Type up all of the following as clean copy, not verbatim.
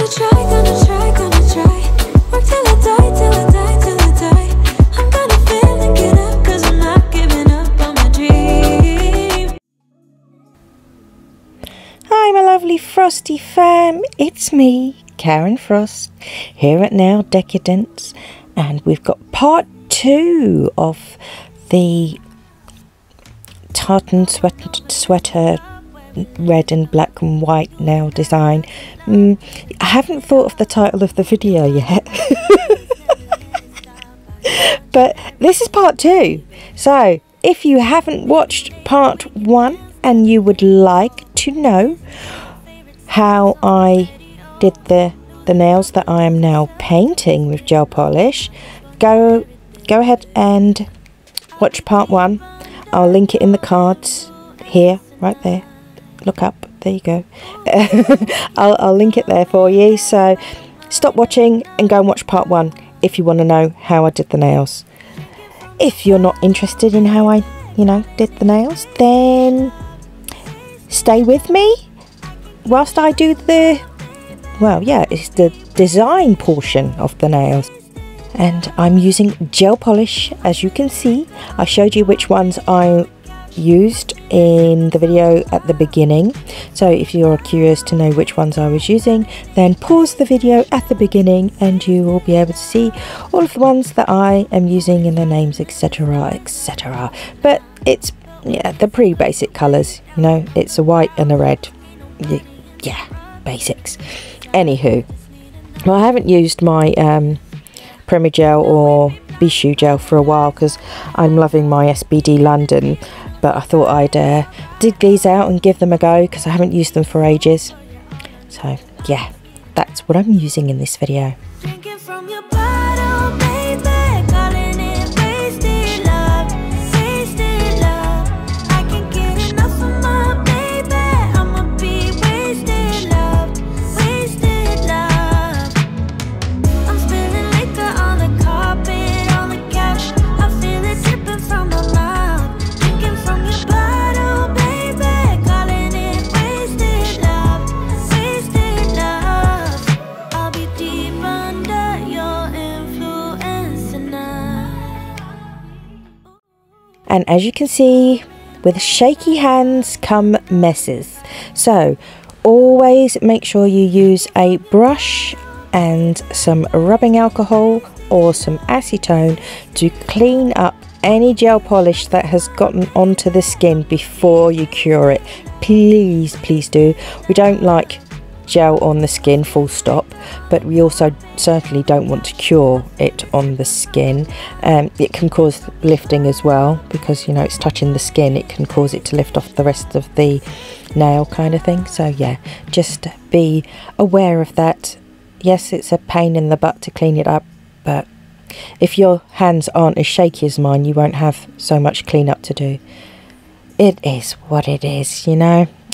Gonna try. Work till I die. I'm gonna fail and get up, 'cause I'm not giving up on my dream. Hi my lovely Frosty fam, it's me, Karen Frost, here at Nail Decadence, and we've got part 2 of the tartan sweater red and black and white nail design. I haven't thought of the title of the video yet. But this is part 2. So if you haven't watched part 1 and you would like to know how I did the nails that I am now painting with gel polish, go ahead and watch part 1. I'll link it in the cards here, right there. Look up, there you go. I'll link it there for you. So stop watching and go and watch part 1 if you want to know how I did the nails. If you're not interested in how I, did the nails, then stay with me whilst I do it's the design portion of the nails. And I'm using gel polish, as you can see. I showed you which ones I used in the video at the beginning, so if you're curious to know which ones I was using, then pause the video at the beginning and you will be able to see all of the ones that I am using and their names, etc, etc. But it's the pretty basic colours, it's a white and a red. Yeah, basics. Anywho, well, I haven't used my Polygel or Bishu gel for a while because I'm loving my SBD London, but I thought I'd dig these out and give them a go because I haven't used them for ages. So yeah, that's what I'm using in this video. Drinking from your bottle, baby, calling it wasted love, wasted love. I can't get enough of my baby, I'ma be wasted love, wasted love. I'm spilling liquor on the carpet, on the couch, I feel it dripping from my mouth. Drinking from your bottle, baby, calling it wasted love, wasted love. I'll be deep under your influence tonight. And as you can see, with shaky hands come messes. So always make sure you use a brush and some rubbing alcohol or some acetone to clean up any gel polish that has gotten onto the skin before you cure it. Please do. We don't like gel on the skin, full stop, but we also certainly don't want to cure it on the skin. It can cause lifting as well because it's touching the skin. It can cause it to lift off the rest of the nail kind of thing. So yeah, just be aware of that. Yes, it's a pain in the butt to clean it up, but if your hands aren't as shaky as mine, you won't have so much cleanup to do. It is what it is,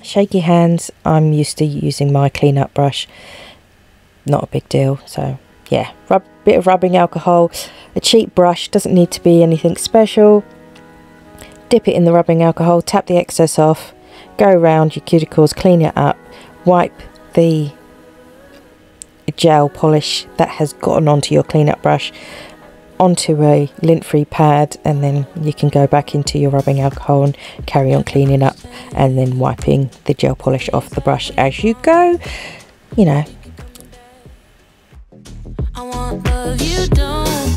Shaky hands, I'm used to using my cleanup brush. Not a big deal. So yeah, bit of rubbing alcohol, a cheap brush, doesn't need to be anything special. Dip it in the rubbing alcohol, tap the excess off, go around your cuticles, clean it up, wipe the gel polish that has gotten onto your cleanup brush onto a lint-free pad, and then you can go back into your rubbing alcohol and carry on cleaning up and then wiping the gel polish off the brush as you go. I want love you don't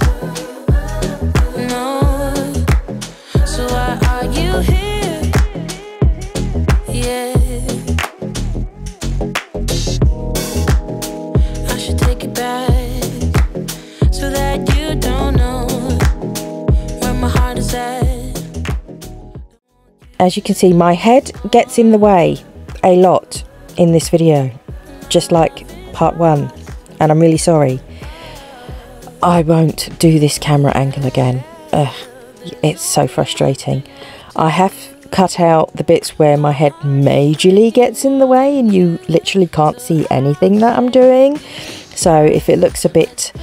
know, so why are you here? Yeah, I should take it back so that you don't know where my heart is at. As you can see, my head gets in the way a lot in this video, just like part 1, and I'm really sorry. I won't do this camera angle again. It's so frustrating. I have cut out the bits where my head majorly gets in the way and you literally can't see anything that I'm doing. So if it looks a bit,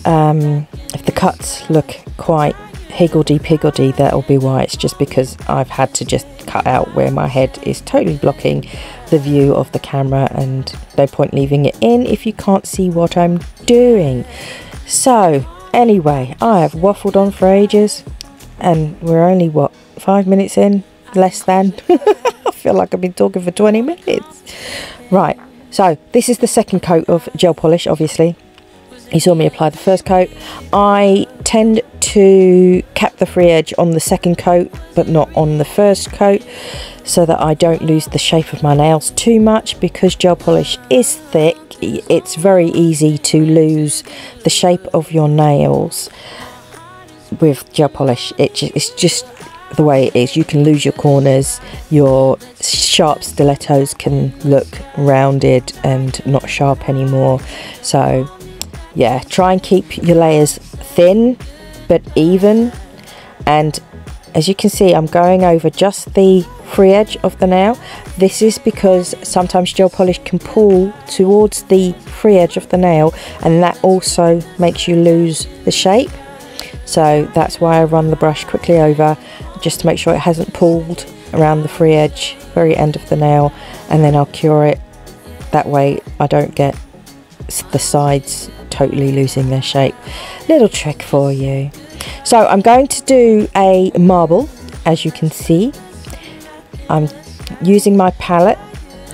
if the cuts look quite higgledy-piggledy, that'll be why. It's just because I've had to just cut out where my head is totally blocking the view of the camera, and no point leaving it in if you can't see what I'm doing. So anyway, I have waffled on for ages, and we're only what, 5 minutes in, less than. I feel like I've been talking for 20 minutes. Right, so this is the second coat of gel polish. Obviously you saw me apply the first coat. I tend to cap the free edge on the second coat but not on the first coat, so that I don't lose the shape of my nails too much, because gel polish is thick. It's very easy to lose the shape of your nails with gel polish. It's just the way it is. You can lose your corners, your sharp stilettos can look rounded and not sharp anymore. So yeah, try and keep your layers thin but even. And as you can see, I'm going over just the free edge of the nail. This is because sometimes gel polish can pull towards the free edge of the nail, and that also makes you lose the shape. So that's why I run the brush quickly over, just to make sure it hasn't pulled around the free edge, very end of the nail, and then I'll cure it. That way I don't get the sides totally losing their shape. Little trick for you. So I'm going to do a marble. As you can see, I'm using my palette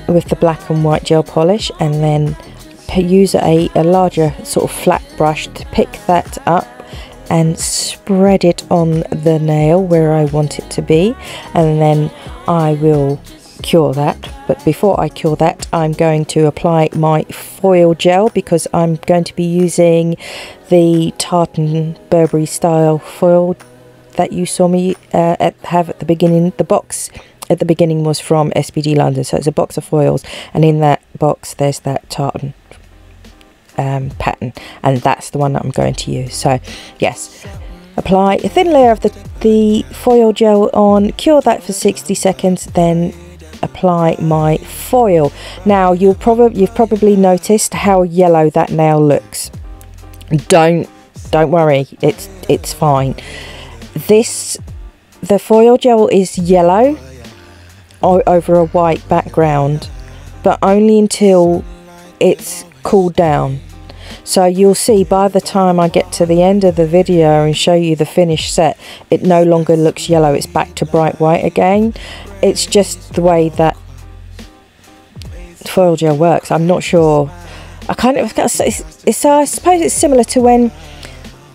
with the black and white gel polish, and then use a larger sort of flat brush to pick that up and spread it on the nail where I want it to be, and then I will cure that. But before I cure that, I'm going to apply my foil gel, because I'm going to be using the Tartan Burberry style foil that you saw me have at the beginning. The box at the beginning was from SPD London, so it's a box of foils, and in that box there's that Tartan pattern, and that's the one that I'm going to use. So yes, apply a thin layer of the foil gel on, cure that for 60 seconds, then apply my foil. Now you've probably noticed how yellow that nail looks. Don't worry, it's fine. The foil gel is yellow over a white background, but only until it's cooled down. So you'll see by the time I get to the end of the video and show you the finished set, it no longer looks yellow, it's back to bright white again. It's just the way that foil gel works. I'm not sure. I suppose it's similar to when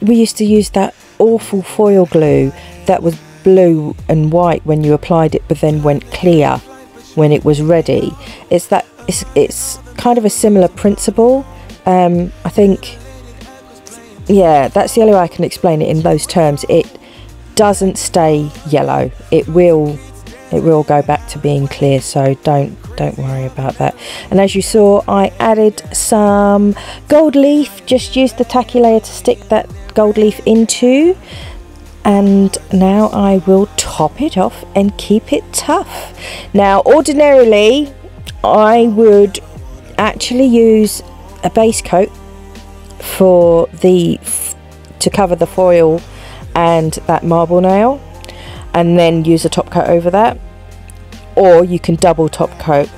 we used to use that awful foil glue that was blue and white when you applied it, but then went clear when it was ready. It's kind of a similar principle. I think, yeah, that's the only way I can explain it in those terms. It doesn't stay yellow. It will go back to being clear, so don't worry about that. And as you saw, I added some gold leaf, just used the tacky layer to stick that gold leaf into, and now I will top it off and keep it tough. Now ordinarily I would actually use a base coat to cover the foil and that marble nail, and then use a top coat over that, or you can double top coat.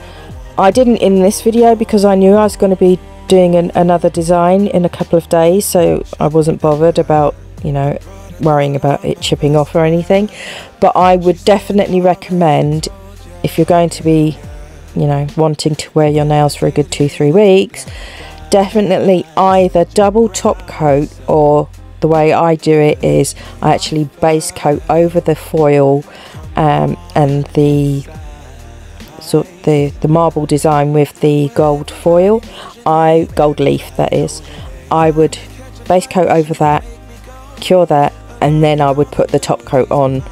I didn't in this video because I knew I was going to be doing another design in a couple of days, so I wasn't bothered about, you know, worrying about it chipping off or anything. But I would definitely recommend, if you're going to be, you know, wanting to wear your nails for a good 2-3 weeks, definitely either double top coat, or the way I do it is I actually base coat over the foil and the marble design with the gold foil, gold leaf that is. I would base coat over that, cure that, and then I would put the top coat on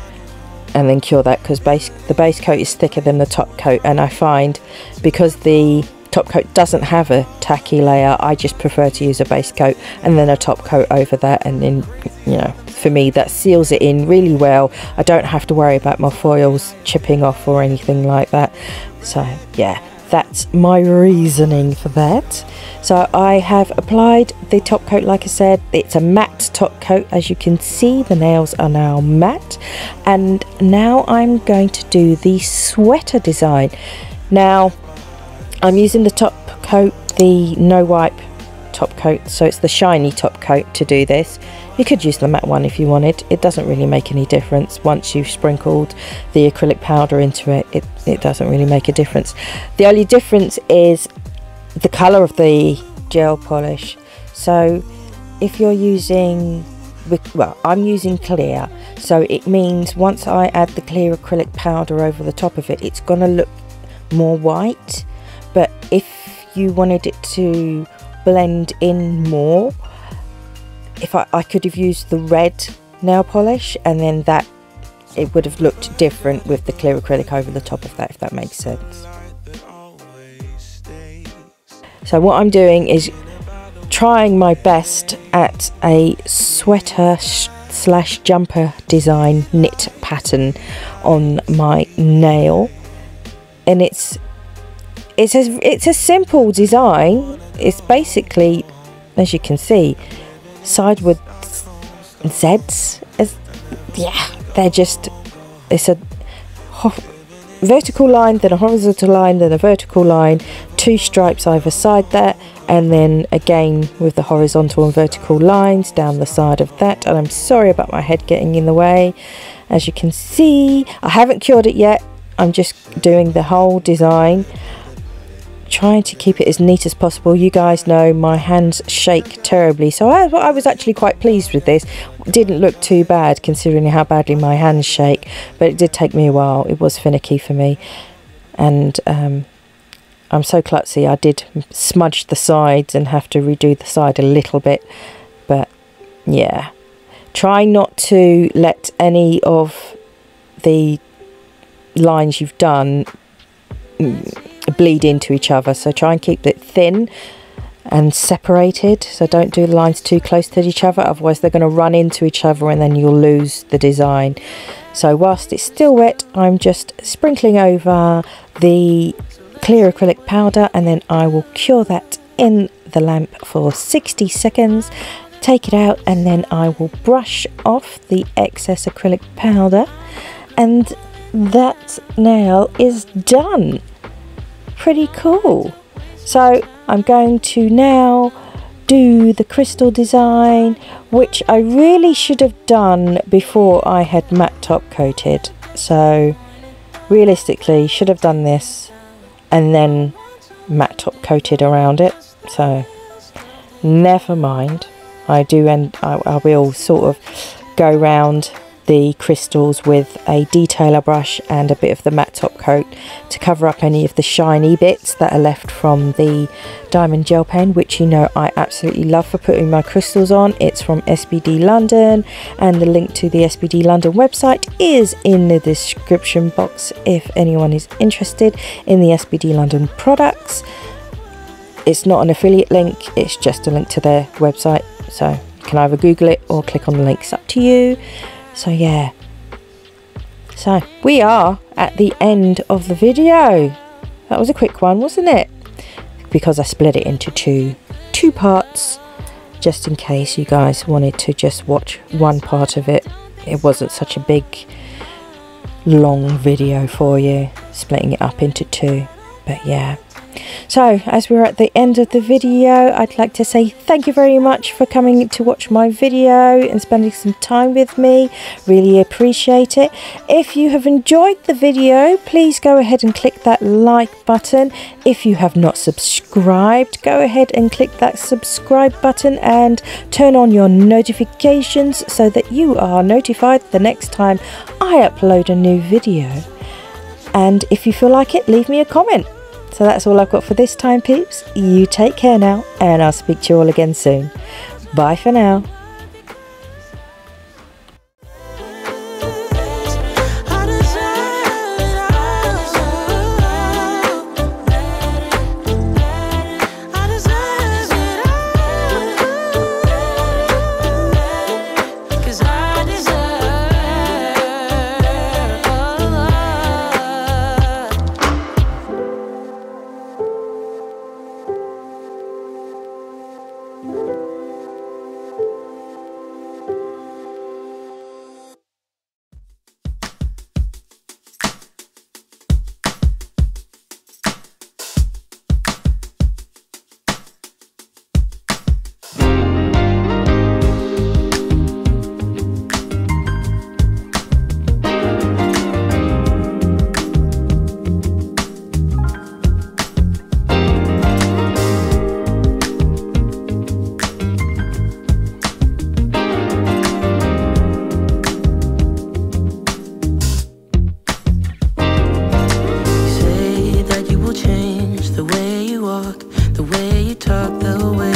and then cure that, because the base coat is thicker than the top coat, and I find because the top coat doesn't have a tacky layer, I just prefer to use a base coat and then a top coat over that, and then, you know, for me that seals it in really well. I don't have to worry about my foils chipping off or anything like that. So yeah, that's my reasoning for that. So I have applied the top coat. Like I said, it's a matte top coat. As you can see, the nails are now matte, and now I'm going to do the sweater design. Now I'm using the top coat, the no wipe top coat, so it's the shiny top coat to do this. You could use the matte one if you wanted. It doesn't really make any difference. Once you've sprinkled the acrylic powder into it, it doesn't really make a difference. The only difference is the colour of the gel polish. So if you're using, well, I'm using clear, so it means once I add the clear acrylic powder over the top of it, it's going to look more white. But if you wanted it to blend in more, if I could have used the red nail polish, and then that it would have looked different with the clear acrylic over the top of that, if that makes sense. So what I'm doing is trying my best at a sweater slash jumper design knit pattern on my nail, and it's a simple design. It's basically, as you can see, sideward Z's. Yeah, they're just, it's a vertical line, then a horizontal line, then a vertical line, 2 stripes either side there, and then again with the horizontal and vertical lines down the side of that. And I'm sorry about my head getting in the way. As you can see, I haven't cured it yet. I'm just doing the whole design, trying to keep it as neat as possible. You guys know my hands shake terribly, so I was actually quite pleased with this. It didn't look too bad considering how badly my hands shake, but it did take me a while. It was finicky for me, and I'm so klutzy. I did smudge the sides and have to redo the side a little bit, but yeah, try not to let any of the lines you've done bleed into each other, so try and keep it thin and separated, so don't do the lines too close to each other, otherwise they're going to run into each other and then you'll lose the design. So whilst it's still wet, I'm just sprinkling over the clear acrylic powder, and then I will cure that in the lamp for 60 seconds, take it out, and then I will brush off the excess acrylic powder, and that nail is done. Pretty cool. So I'm going to now do the crystal design, which I really should have done before I had matte top coated. So realistically should have done this and then matte top coated around it. So never mind. I will sort of go round the crystals with a detailer brush and a bit of the matte top coat to cover up any of the shiny bits that are left from the diamond gel pen, which you know I absolutely love for putting my crystals on. It's from SBD London, and the link to the SBD London website is in the description box if anyone is interested in the SBD London products. It's not an affiliate link, it's just a link to their website, so you can either Google it or click on the link, it's up to you. So yeah, so we are at the end of the video. That was a quick one, wasn't it? Because I split it into two parts, just in case you guys wanted to just watch one part of it. It wasn't such a big long video for you, splitting it up into 2. But yeah, so as we're at the end of the video, I'd like to say thank you very much for coming to watch my video and spending some time with me. Really appreciate it. If you have enjoyed the video, please go ahead and click that like button. If you have not subscribed, go ahead and click that subscribe button and turn on your notifications so that you are notified the next time I upload a new video. And if you feel like it, leave me a comment. So that's all I've got for this time, peeps. You take care now, and I'll speak to you all again soon. Bye for now. strange, the way you walk, the way you talk, the way